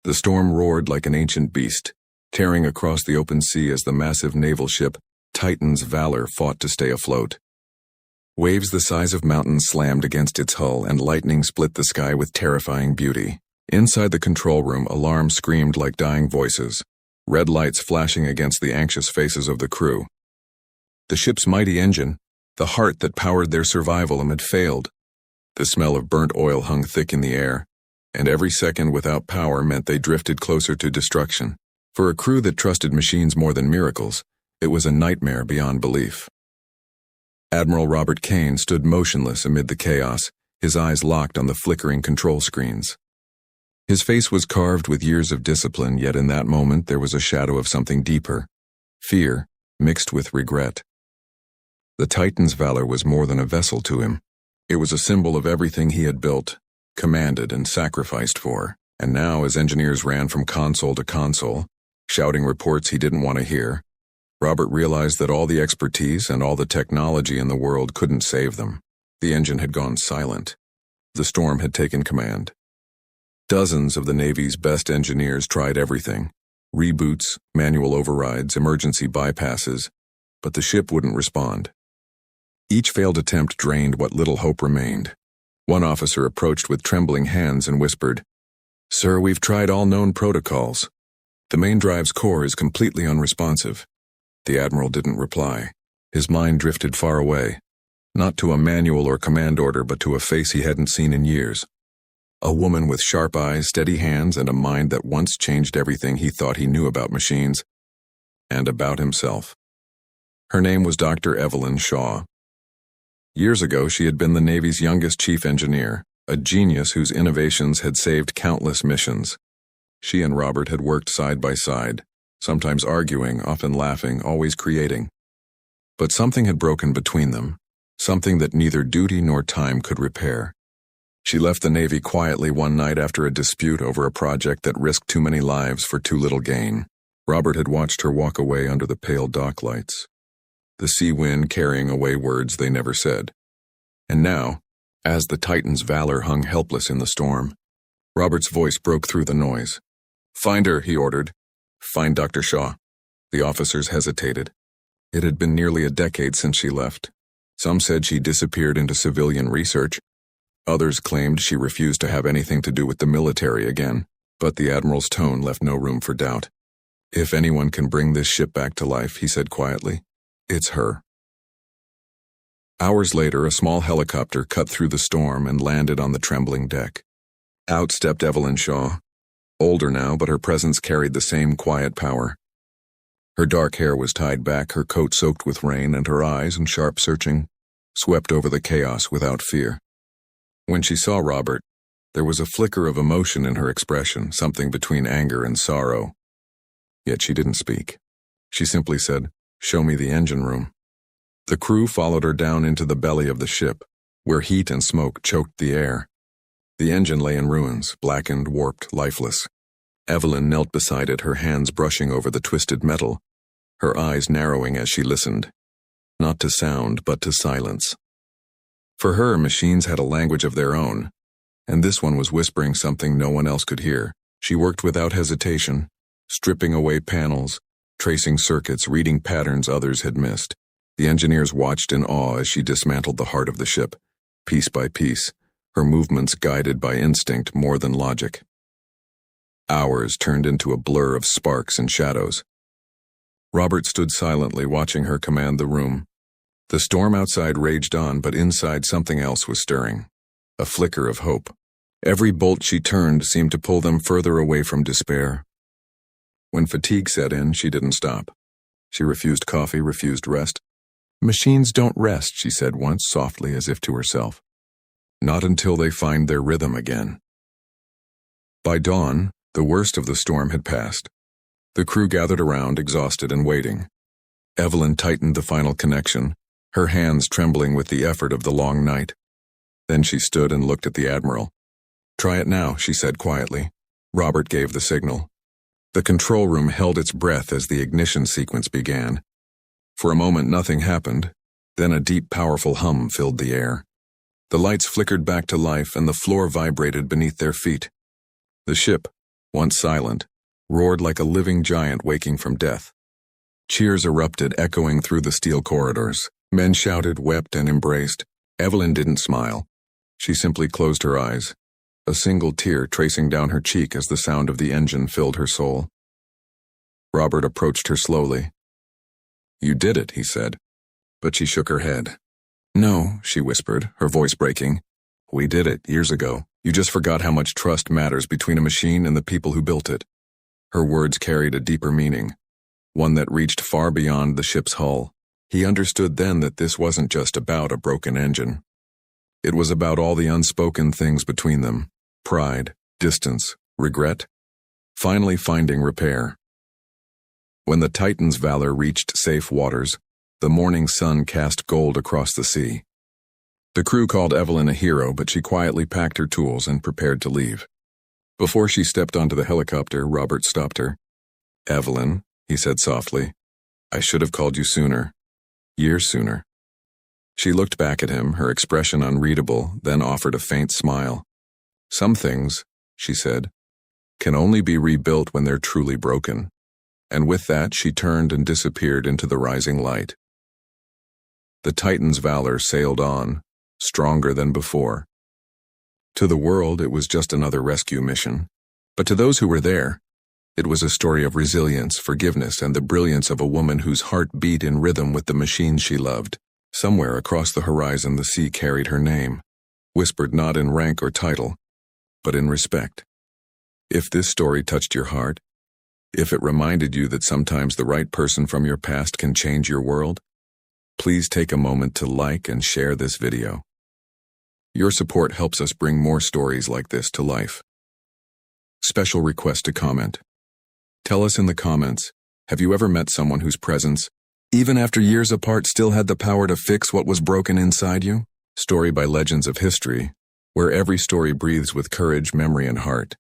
The storm roared like an ancient beast, tearing across the open sea as the massive naval ship Titan's Valor fought to stay afloat. Waves the size of mountains slammed against its hull, and lightning split the sky with terrifying beauty. Inside the control room, alarms screamed like dying voices, red lights flashing against the anxious faces of the crew. The ship's mighty engine, the heart that powered their survival, had failed. The smell of burnt oil hung thick in the air, and every second without power meant they drifted closer to destruction. For a crew that trusted machines more than miracles, it was a nightmare beyond belief. Admiral Robert Kane stood motionless amid the chaos, his eyes locked on the flickering control screens. His face was carved with years of discipline, yet in that moment there was a shadow of something deeper, fear mixed with regret. The Titan's Valor was more than a vessel to him. It was a symbol of everything he had built, commanded, and sacrificed for. And now, as engineers ran from console to console, shouting reports he didn't want to hear, Robert realized that all the expertise and all the technology in the world couldn't save them. The engine had gone silent. The storm had taken command. Dozens of the Navy's best engineers tried everything: reboots, manual overrides, emergency bypasses, but the ship wouldn't respond. Each failed attempt drained what little hope remained. One officer approached with trembling hands and whispered, "Sir, we've tried all known protocols. The main drive's core is completely unresponsive." The Admiral didn't reply. His mind drifted far away, not to a manual or command order, but to a face he hadn't seen in years. A woman with sharp eyes, steady hands, and a mind that once changed everything he thought he knew about machines and about himself. Her name was Dr. Evelyn Shaw. Years ago, she had been the Navy's youngest chief engineer, a genius whose innovations had saved countless missions. She and Robert had worked side by side, sometimes arguing, often laughing, always creating. But something had broken between them, something that neither duty nor time could repair. She left the Navy quietly one night after a dispute over a project that risked too many lives for too little gain. Robert had watched her walk away under the pale dock lights, the sea wind carrying away words they never said. And now, as the Titan's Valor hung helpless in the storm, Robert's voice broke through the noise. "Find her," he ordered. "Find Dr. Shaw." The officers hesitated. It had been nearly a decade since she left. Some said she disappeared into civilian research. Others claimed she refused to have anything to do with the military again, but the Admiral's tone left no room for doubt. "If anyone can bring this ship back to life," he said quietly, "it's her." Hours later, a small helicopter cut through the storm and landed on the trembling deck. Out stepped Evelyn Shaw. Older now, but her presence carried the same quiet power. Her dark hair was tied back, her coat soaked with rain, and her eyes, in sharp searching, swept over the chaos without fear. When she saw Robert, there was a flicker of emotion in her expression, something between anger and sorrow. Yet she didn't speak. She simply said, "Show me the engine room." The crew followed her down into the belly of the ship, where heat and smoke choked the air. The engine lay in ruins, blackened, warped, lifeless. Evelyn knelt beside it, her hands brushing over the twisted metal, her eyes narrowing as she listened. Not to sound, but to silence. For her, machines had a language of their own, and this one was whispering something no one else could hear. She worked without hesitation, stripping away panels, tracing circuits, reading patterns others had missed. The engineers watched in awe as she dismantled the heart of the ship, piece by piece, her movements guided by instinct more than logic. Hours turned into a blur of sparks and shadows. Robert stood silently watching her command the room. The storm outside raged on, but inside something else was stirring. A flicker of hope. Every bolt she turned seemed to pull them further away from despair. When fatigue set in, she didn't stop. She refused coffee, refused rest. "Machines don't rest," she said once, softly as if to herself. "Not until they find their rhythm again." By dawn, the worst of the storm had passed. The crew gathered around, exhausted and waiting. Evelyn tightened the final connection, her hands trembling with the effort of the long night. Then she stood and looked at the Admiral. "Try it now," she said quietly. Robert gave the signal. The control room held its breath as the ignition sequence began. For a moment nothing happened, then a deep, powerful hum filled the air. The lights flickered back to life and the floor vibrated beneath their feet. The ship, once silent, roared like a living giant waking from death. Cheers erupted, echoing through the steel corridors. Men shouted, wept, and embraced. Evelyn didn't smile. She simply closed her eyes, a single tear tracing down her cheek as the sound of the engine filled her soul. Robert approached her slowly. "You did it," he said, but she shook her head. "No," she whispered, her voice breaking. "We did it, years ago. You just forgot how much trust matters between a machine and the people who built it." Her words carried a deeper meaning, one that reached far beyond the ship's hull. He understood then that this wasn't just about a broken engine. It was about all the unspoken things between them: pride, distance, regret, finally finding repair. When the Titan's valor reached safe waters, the morning sun cast gold across the sea. The crew called Evelyn a hero, but she quietly packed her tools and prepared to leave. Before she stepped onto the helicopter, Robert stopped her. "Evelyn," he said softly, "I should have called you sooner. Years sooner." She looked back at him, her expression unreadable, then offered a faint smile. "Some things," she said, "can only be rebuilt when they're truly broken." And with that, she turned and disappeared into the rising light. The Titan's valor sailed on, stronger than before. To the world, it was just another rescue mission. But to those who were there, it was a story of resilience, forgiveness, and the brilliance of a woman whose heart beat in rhythm with the machines she loved. Somewhere across the horizon, the sea carried her name, whispered not in rank or title, but in respect. If this story touched your heart, if it reminded you that sometimes the right person from your past can change your world, please take a moment to like and share this video. Your support helps us bring more stories like this to life. Special request to comment. Tell us in the comments, have you ever met someone whose presence, even after years apart, still had the power to fix what was broken inside you? Story by Legends of History, where every story breathes with courage, memory, and heart.